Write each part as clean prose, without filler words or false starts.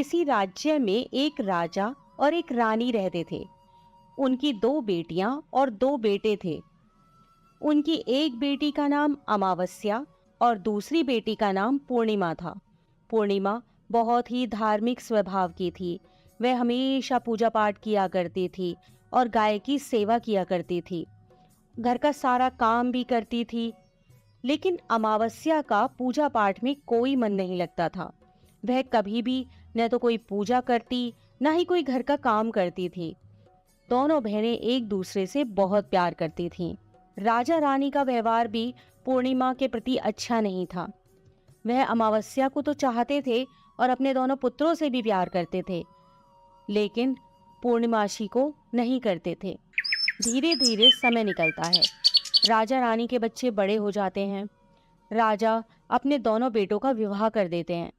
किसी राज्य में एक राजा और एक रानी रहते थे। उनकी दो बेटियां और दो बेटे थे। उनकी एक बेटी का नाम अमावस्या और दूसरी बेटी का नाम पूर्णिमा था। पूर्णिमा बहुत ही धार्मिक स्वभाव की थी। वह हमेशा पूजा पाठ किया करती थी और गाय की सेवा किया करती थी। घर का सारा काम भी करती थी। लेकिन अमावस्या का पूजा पाठ में कोई मन नहीं लगता था। वह कभी भी न तो कोई पूजा करती, न ही कोई घर का काम करती थी। दोनों बहनें एक दूसरे से बहुत प्यार करती थीं। राजा रानी का व्यवहार भी पूर्णिमा के प्रति अच्छा नहीं था। वह अमावस्या को तो चाहते थे और अपने दोनों पुत्रों से भी प्यार करते थे, लेकिन पूर्णिमाशी को नहीं करते थे। धीरे धीरे समय निकलता है। राजा रानी के बच्चे बड़े हो जाते हैं। राजा अपने दोनों बेटों का विवाह कर देते हैं।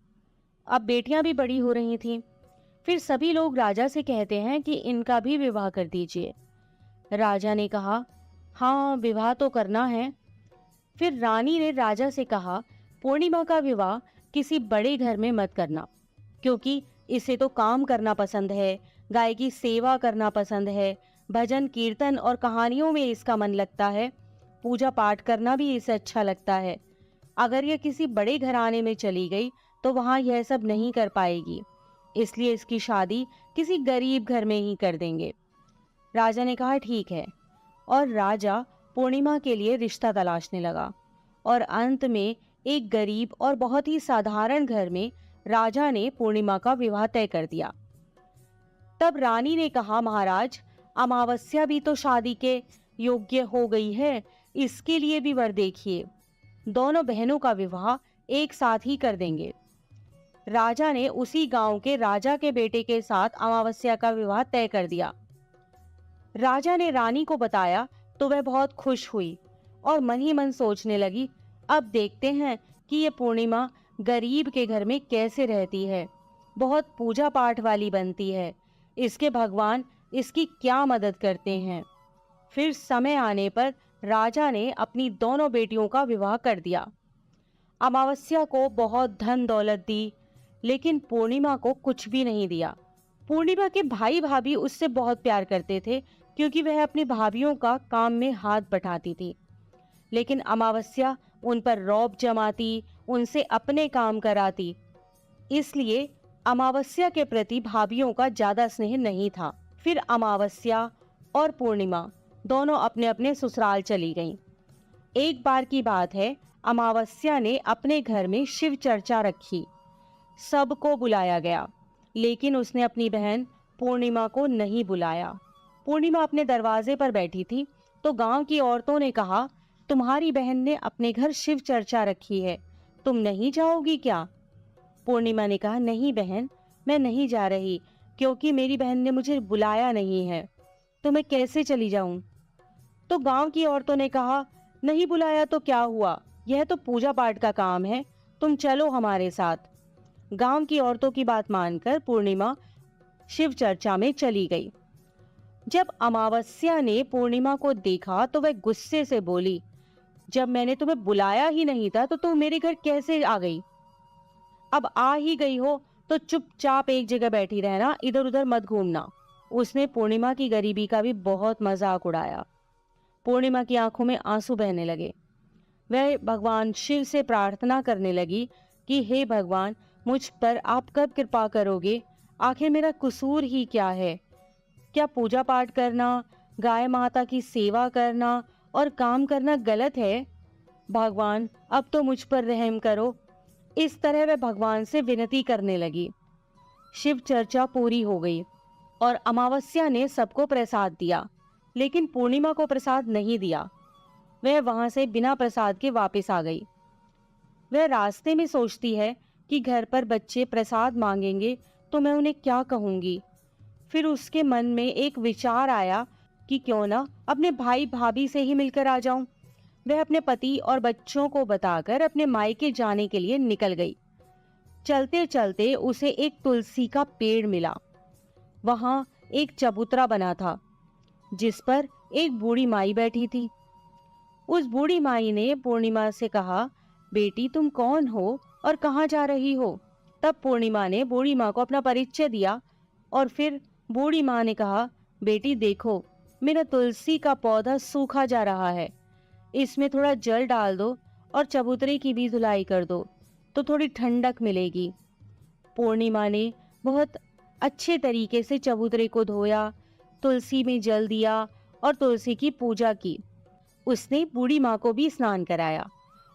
अब बेटियां भी बड़ी हो रही थीं। फिर सभी लोग राजा से कहते हैं कि इनका भी विवाह कर दीजिए। राजा ने कहा, हाँ, विवाह तो करना है। फिर रानी ने राजा से कहा, पूर्णिमा का विवाह किसी बड़े घर में मत करना, क्योंकि इसे तो काम करना पसंद है, गाय की सेवा करना पसंद है, भजन कीर्तन और कहानियों में इसका मन लगता है, पूजा पाठ करना भी इसे अच्छा लगता है। अगर यह किसी बड़े घराने में चली गई तो वहां यह सब नहीं कर पाएगी, इसलिए इसकी शादी किसी गरीब घर में ही कर देंगे। राजा ने कहा, ठीक है। और राजा पूर्णिमा के लिए रिश्ता तलाशने लगा और अंत में एक गरीब और बहुत ही साधारण घर में राजा ने पूर्णिमा का विवाह तय कर दिया। तब रानी ने कहा, महाराज, अमावस्या भी तो शादी के योग्य हो गई है, इसके लिए भी वर देखिए। दोनों बहनों का विवाह एक साथ ही कर देंगे। राजा ने उसी गांव के राजा के बेटे के साथ अमावस्या का विवाह तय कर दिया। राजा ने रानी को बताया तो वह बहुत खुश हुई और मन ही मन सोचने लगी, अब देखते हैं कि ये पूर्णिमा गरीब के घर में कैसे रहती है। बहुत पूजा पाठ वाली बनती है, इसके भगवान इसकी क्या मदद करते हैं। फिर समय आने पर राजा ने अपनी दोनों बेटियों का विवाह कर दिया। अमावस्या को बहुत धन दौलत दी, लेकिन पूर्णिमा को कुछ भी नहीं दिया। पूर्णिमा के भाई भाभी उससे बहुत प्यार करते थे, क्योंकि वह अपनी भाभियों का काम में हाथ बटाती थी। लेकिन अमावस्या उन पर रौब जमाती, उनसे अपने काम कराती, इसलिए अमावस्या के प्रति भाभियों का ज्यादा स्नेह नहीं था। फिर अमावस्या और पूर्णिमा दोनों अपने अपने ससुराल चली गईं। एक बार की बात है, अमावस्या ने अपने घर में शिव चर्चा रखी। सबको बुलाया गया, लेकिन उसने अपनी बहन पूर्णिमा को नहीं बुलाया। पूर्णिमा अपने दरवाजे पर बैठी थी तो गांव की औरतों ने कहा, तुम्हारी बहन ने अपने घर शिव चर्चा रखी है, तुम नहीं जाओगी क्या? पूर्णिमा ने कहा, नहीं बहन, मैं नहीं जा रही, क्योंकि मेरी बहन ने मुझे बुलाया नहीं है, तो मैं कैसे चली जाऊं? तो गांव की औरतों ने कहा, नहीं बुलाया तो क्या हुआ, यह तो पूजा पाठ का काम है, तुम चलो हमारे साथ। गांव की औरतों की बात मानकर पूर्णिमा शिव चर्चा में चली गई। जब अमावस्या ने पूर्णिमा को देखा तो वह गुस्से से बोली, जब मैंने तुम्हें बुलाया ही नहीं था तो तुम मेरे घर कैसे आ गई? अब आ ही गई हो तो चुपचाप एक जगह बैठी रहना, इधर उधर मत घूमना। उसने पूर्णिमा की गरीबी का भी बहुत मजाक उड़ाया। पूर्णिमा की आंखों में आंसू बहने लगे। वह भगवान शिव से प्रार्थना करने लगी कि हे भगवान, मुझ पर आप कब कृपा करोगे? आखिर मेरा कसूर ही क्या है? क्या पूजा पाठ करना, गाय माता की सेवा करना और काम करना गलत है? भगवान, अब तो मुझ पर रहम करो। इस तरह वह भगवान से विनती करने लगी। शिव चर्चा पूरी हो गई और अमावस्या ने सबको प्रसाद दिया, लेकिन पूर्णिमा को प्रसाद नहीं दिया। वह वहां से बिना प्रसाद के वापस आ गई। वह रास्ते में सोचती है कि घर पर बच्चे प्रसाद मांगेंगे तो मैं उन्हें क्या कहूंगी। फिर उसके मन में एक विचार आया कि क्यों ना अपने भाई भाभी से ही मिलकर आ जाऊं। वह अपने पति और बच्चों को बताकर अपने मायके जाने के लिए निकल गई। चलते चलते उसे एक तुलसी का पेड़ मिला। वहां एक चबूतरा बना था, जिस पर एक बूढ़ी माई बैठी थी। उस बूढ़ी माई ने पूर्णिमा से कहा, बेटी, तुम कौन हो और कहाँ जा रही हो? तब पूर्णिमा ने बूढ़ी माँ को अपना परिचय दिया और फिर बूढ़ी माँ ने कहा, बेटी देखो, मेरा तुलसी का पौधा सूखा जा रहा है, इसमें थोड़ा जल डाल दो और चबूतरे की भी धुलाई कर दो तो थोड़ी ठंडक मिलेगी। पूर्णिमा ने बहुत अच्छे तरीके से चबूतरे को धोया, तुलसी में जल दिया और तुलसी की पूजा की। उसने बूढ़ी माँ को भी स्नान कराया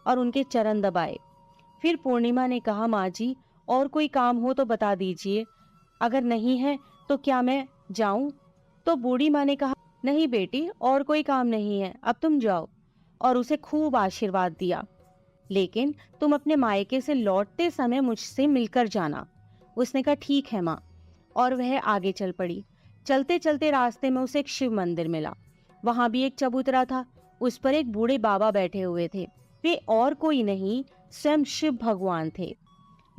और उनके चरण दबाए। फिर पूर्णिमा ने कहा, माँ जी और कोई काम हो तो बता दीजिए, अगर नहीं है तो क्या मैं जाऊं? तो बूढ़ी माँ ने कहा, नहीं बेटी, और कोई काम नहीं है, अब तुम जाओ, और उसे खूब आशीर्वाद दिया। लेकिन तुम अपने मायके से लौटते समय मुझसे मिलकर जाना। उसने कहा, ठीक है माँ, और वह आगे चल पड़ी। चलते चलते रास्ते में उसे एक शिव मंदिर मिला। वहां भी एक चबूतरा था, उस पर एक बूढ़े बाबा बैठे हुए थे। वे और कोई नहीं, स्वयं शिव भगवान थे।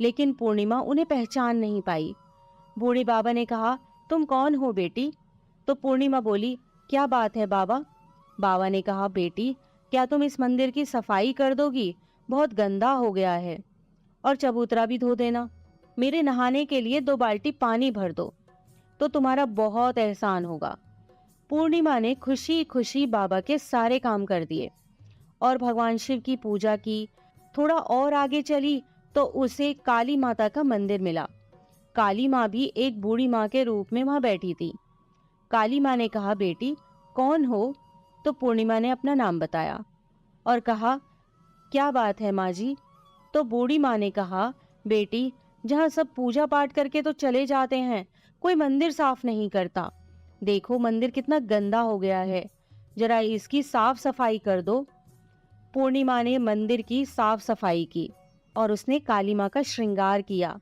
लेकिन पूर्णिमा उन्हें पहचान नहीं पाई। बूढ़े बाबा ने कहा, तुम कौन हो बेटी? तो पूर्णिमा बोली, क्या बात है बाबा? बाबा ने कहा, बेटी, क्या तुम इस मंदिर की सफाई कर दोगी? बहुत गंदा हो गया है, और चबूतरा भी धो देना। मेरे नहाने के लिए 2 बाल्टी पानी भर दो, तो तुम्हारा बहुत एहसान होगा। पूर्णिमा ने खुशी खुशी बाबा के सारे काम कर दिए और भगवान शिव की पूजा की। थोड़ा और आगे चली तो उसे काली माता का मंदिर मिला। काली माँ भी एक बूढ़ी माँ के रूप में वहां बैठी थी। काली माँ ने कहा, बेटी कौन हो? तो पूर्णिमा ने अपना नाम बताया और कहा, क्या बात है माँ जी? तो बूढ़ी माँ ने कहा, बेटी, जहाँ सब पूजा पाठ करके तो चले जाते हैं, कोई मंदिर साफ नहीं करता। देखो मंदिर कितना गंदा हो गया है, जरा इसकी साफ सफाई कर दो। पूर्णिमा ने मंदिर की साफ सफाई की और उसने काली माँ का श्रृंगार किया,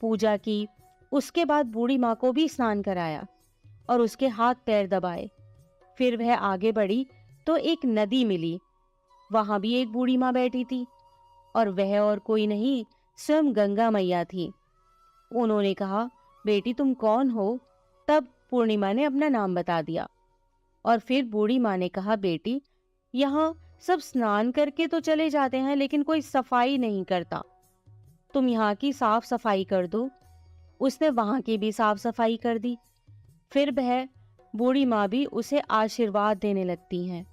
पूजा की। उसके बाद बूढ़ी माँ को भी स्नान कराया और उसके हाथ पैर दबाए। फिर वह आगे बढ़ी तो एक नदी मिली। वहां भी एक बूढ़ी माँ बैठी थी और वह और कोई नहीं, स्वयं गंगा मैया थी। उन्होंने कहा, बेटी तुम कौन हो? तब पूर्णिमा ने अपना नाम बता दिया और फिर बूढ़ी माँ ने कहा, बेटी, यहाँ सब स्नान करके तो चले जाते हैं लेकिन कोई सफाई नहीं करता, तुम यहाँ की साफ सफाई कर दो। उसने वहां की भी साफ सफाई कर दी। फिर वह बूढ़ी माँ भी उसे आशीर्वाद देने लगती हैं।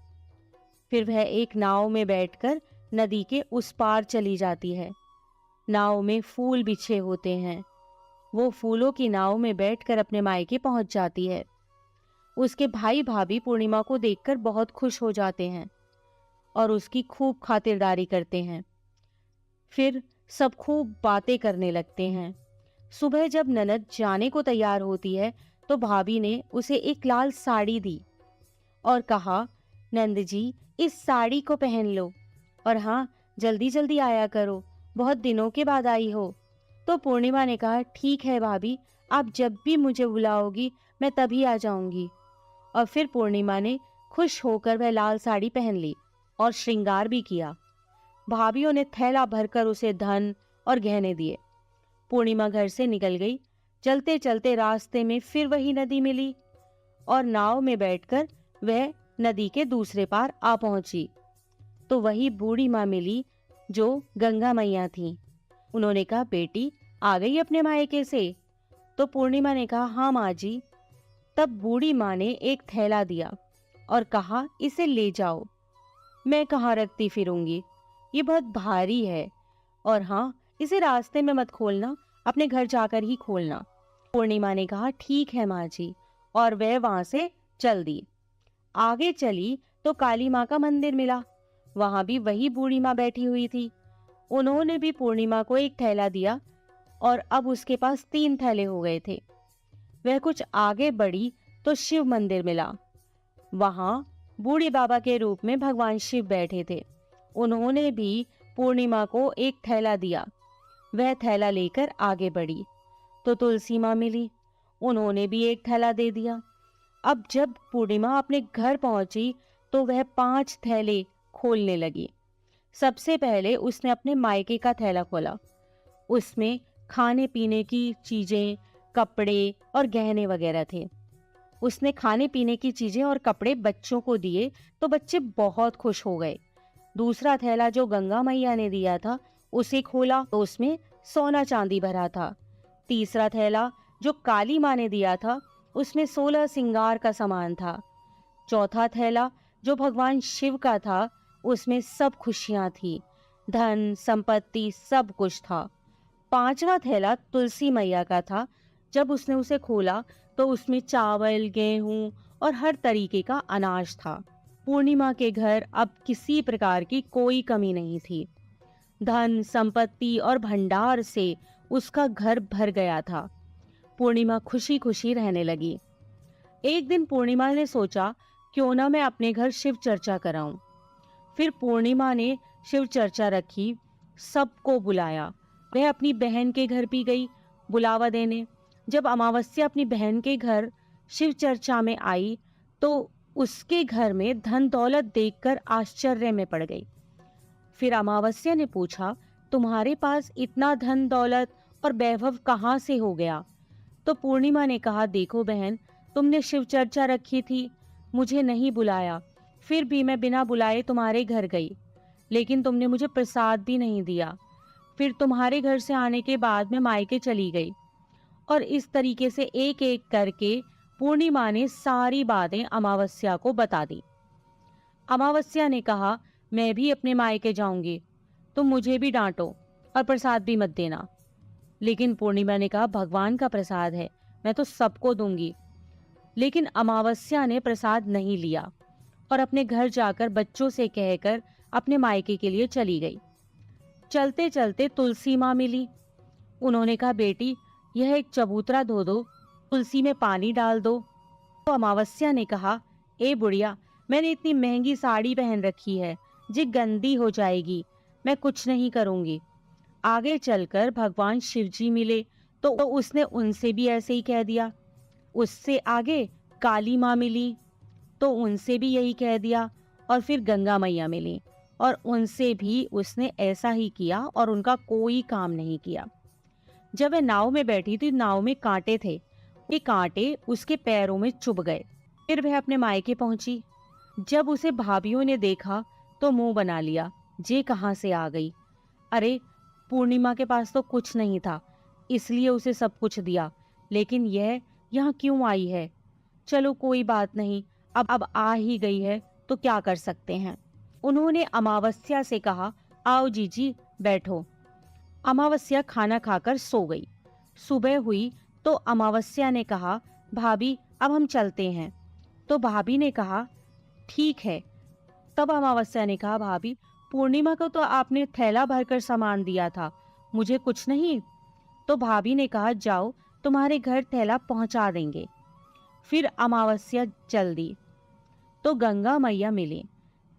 फिर वह एक नाव में बैठकर नदी के उस पार चली जाती है। नाव में फूल बिछे होते हैं। वो फूलों की नाव में बैठकर अपने मायके पहुंच जाती है। उसके भाई भाभी पूर्णिमा को देखकर बहुत खुश हो जाते हैं और उसकी खूब खातिरदारी करते हैं। फिर सब खूब बातें करने लगते हैं। सुबह जब ननद जाने को तैयार होती है तो भाभी ने उसे एक लाल साड़ी दी और कहा, नंद जी, इस साड़ी को पहन लो और हाँ, जल्दी जल्दी आया करो, बहुत दिनों के बाद आई हो। तो पूर्णिमा ने कहा, ठीक है भाभी, आप जब भी मुझे बुलाओगी मैं तभी आ जाऊंगी। और फिर पूर्णिमा ने खुश होकर वह लाल साड़ी पहन ली और श्रृंगार भी किया। भाभीयों ने थैला भरकर उसे धन और गहने दिए। पूर्णिमा घर से निकल गई। चलते चलते रास्ते में फिर वही नदी मिली और नाव में बैठकर वह नदी के दूसरे पार आ पहुंची तो वही बूढ़ी माँ मिली जो गंगा मैया थी। उन्होंने कहा, बेटी आ गई अपने मायके से? तो पूर्णिमा ने कहा, हाँ माँ जी। तब बूढ़ी माँ ने एक थैला दिया और कहा, इसे ले जाओ, मैं कहाँ रखती फिरूंगी, ये बहुत भारी है, और हाँ, इसे रास्ते में मत खोलना, अपने घर जाकर ही खोलना। पूर्णिमा ने कहा, ठीक है माँ जी, और वह वहां से चल दी। आगे चली तो काली माँ का मंदिर मिला। वहां भी वही बूढ़ी माँ बैठी हुई थी। उन्होंने भी पूर्णिमा को एक थैला दिया और अब उसके पास 3 थैले हो गए थे। वह कुछ आगे बढ़ी तो शिव मंदिर मिला। वहां बूढ़े बाबा के रूप में भगवान शिव बैठे थे। उन्होंने भी पूर्णिमा को एक थैला दिया। वह थैला लेकर आगे बढ़ी तो तुलसी माँ मिली। उन्होंने भी एक थैला दे दिया। अब जब पूर्णिमा अपने घर पहुंची तो वह 5 थैले खोलने लगी। सबसे पहले उसने अपने मायके का थैला खोला। उसमें खाने पीने की चीजें, कपड़े और गहने वगैरह थे। उसने खाने पीने की चीजें और कपड़े बच्चों को दिए तो बच्चे बहुत खुश हो गए। दूसरा थैला जो गंगा मैया ने दिया था उसे खोला तो उसमें सोना चांदी भरा था। तीसरा थैला जो काली माँ ने दिया था, उसमें 16 सिंगार का सामान था। चौथा थैला जो भगवान शिव का था, उसमें सब खुशियां थी, धन संपत्ति सब कुछ था। पांचवा थैला तुलसी मैया का था। जब उसने उसे खोला तो उसमें चावल, गेहूं और हर तरीके का अनाज था। पूर्णिमा के घर अब किसी प्रकार की कोई कमी नहीं थी। धन संपत्ति और भंडार से उसका घर भर गया था। पूर्णिमा खुशी खुशी रहने लगी। एक दिन पूर्णिमा ने सोचा, क्यों ना मैं अपने घर शिव चर्चा कराऊं। फिर पूर्णिमा ने शिव चर्चा रखी, सबको बुलाया। वह अपनी बहन के घर भी गई बुलावा देने। जब अमावस्या अपनी बहन के घर शिव चर्चा में आई तो उसके घर में धन दौलत देखकर आश्चर्य में पड़ गई। फिर अमावस्या ने पूछा, तुम्हारे पास इतना धन दौलत और वैभव कहाँ से हो गया? तो पूर्णिमा ने कहा, देखो बहन, तुमने शिव चर्चा रखी थी, मुझे नहीं बुलाया, फिर भी मैं बिना बुलाए तुम्हारे घर गई, लेकिन तुमने मुझे प्रसाद भी नहीं दिया। फिर तुम्हारे घर से आने के बाद मैं मायके चली गई। और इस तरीके से एक एक करके पूर्णिमा ने सारी बातें अमावस्या को बता दी। अमावस्या ने कहा, मैं भी अपने मायके जाऊंगी, तुम मुझे भी डांटो और प्रसाद भी मत देना। लेकिन पूर्णिमा ने कहा, भगवान का प्रसाद है, मैं तो सबको दूंगी। लेकिन अमावस्या ने प्रसाद नहीं लिया और अपने घर जाकर बच्चों से कहकर अपने मायके के लिए चली गई। चलते चलते तुलसी माँ मिली। उन्होंने कहा, बेटी, यह एक चबूतरा धो दो, तुलसी में पानी डाल दो। तो अमावस्या ने कहा, ए बुढ़िया, मैंने इतनी महंगी साड़ी पहन रखी है, जी गंदी हो जाएगी, मैं कुछ नहीं करूंगी। आगे चलकर भगवान शिवजी मिले तो उसने उनसे भी ऐसे ही कह दिया। उससे आगे काली माँ मिली तो उनसे भी यही कह दिया। और फिर गंगा मैया मिली और उनसे भी उसने ऐसा ही किया और उनका कोई काम नहीं किया। जब वह नाव में बैठी थी, नाव में कांटे थे, ये कांटे उसके पैरों में चुभ गए। फिर वह अपने मायके पहुंची। जब उसे भाभीियों ने देखा तो मुंह बना लिया, जे कहां से आ गई। अरे, पूर्णिमा के पास तो कुछ नहीं था, इसलिए उसे सब कुछ दिया, लेकिन यह यहाँ क्यों आई है? चलो कोई बात नहीं, अब आ ही गई है तो क्या कर सकते हैं। उन्होंने अमावस्या से कहा, आओ जीजी बैठो। अमावस्या खाना खाकर सो गई। सुबह हुई तो अमावस्या ने कहा, भाभी अब हम चलते हैं। तो भाभी ने कहा, ठीक है। तब अमावस्या ने कहा, भाभी, पूर्णिमा को तो आपने थैला भरकर सामान दिया था, मुझे कुछ नहीं। तो भाभी ने कहा, जाओ, तुम्हारे घर थैला पहुंचा देंगे। फिर अमावस्या चल दी तो गंगा मैया मिली।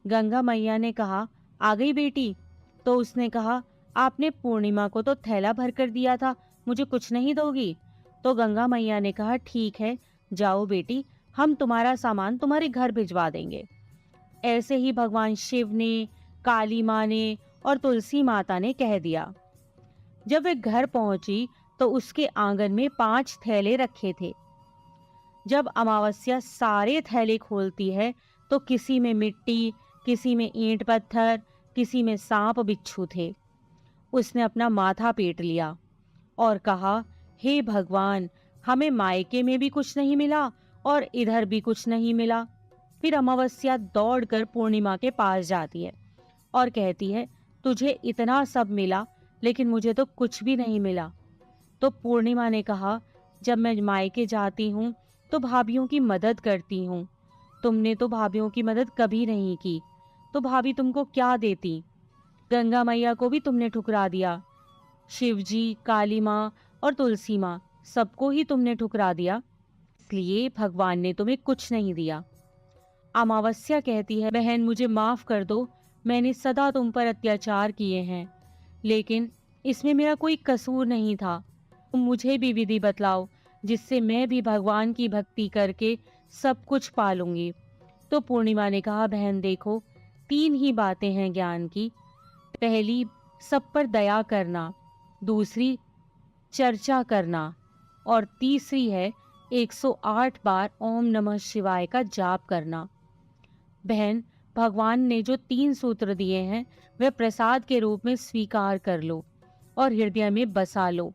गंगा मैया ने कहा, आ गई बेटी? तो उसने कहा, आपने पूर्णिमा को तो थैला भरकर दिया था, मुझे कुछ नहीं दोगी? तो गंगा मैया ने कहा, ठीक है, जाओ बेटी, हम तुम्हारा सामान तुम्हारे घर भिजवा देंगे। ऐसे ही भगवान शिव ने, काली माँ ने और तुलसी माता ने कह दिया। जब वे घर पहुंची तो उसके आंगन में 5 थैले रखे थे। जब अमावस्या सारे थैले खोलती है तो किसी में मिट्टी, किसी में ईंट पत्थर, किसी में सांप बिच्छू थे। उसने अपना माथा पीट लिया और कहा, हे भगवान, हमें मायके में भी कुछ नहीं मिला और इधर भी कुछ नहीं मिला। फिर अमावस्या दौड़कर पूर्णिमा के पास जाती है और कहती है, तुझे इतना सब मिला लेकिन मुझे तो कुछ भी नहीं मिला। तो पूर्णिमा ने कहा, जब मैं मायके जाती हूँ तो भाभीियों की मदद करती हूँ, तुमने तो भाभीियों की मदद कभी नहीं की, तो भाभी तुमको क्या देती? गंगा मैया को भी तुमने ठुकरा दिया, शिवजी, काली माँ और तुलसी माँ, सबको ही तुमने ठुकरा दिया, इसलिए भगवान ने तुम्हें कुछ नहीं दिया। अमावस्या कहती है, बहन मुझे माफ कर दो, मैंने सदा तुम पर अत्याचार किए हैं, लेकिन इसमें मेरा कोई कसूर नहीं था। तुम मुझे भी विधि बतलाओ जिससे मैं भी भगवान की भक्ति करके सब कुछ पालूंगी। तो पूर्णिमा ने कहा, बहन देखो, 3 ही बातें हैं ज्ञान की। पहली, सब पर दया करना, दूसरी चर्चा करना और तीसरी है 108 बार ओम नमः शिवाय का जाप करना। बहन, भगवान ने जो 3 सूत्र दिए हैं वह प्रसाद के रूप में स्वीकार कर लो और हृदय में बसा लो।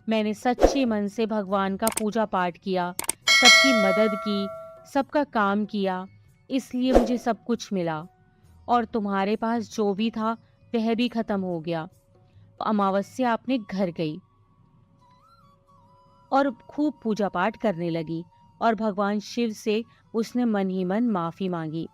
मैंने सच्चे मन से भगवान का पूजा पाठ किया, सबकी मदद की, सबका काम किया, इसलिए मुझे सब कुछ मिला। और तुम्हारे पास जो भी था वह भी खत्म हो गया। अमावस्या अपने घर गई और खूब पूजा पाठ करने लगी और भगवान शिव से उसने मन ही मन माफी मांगी।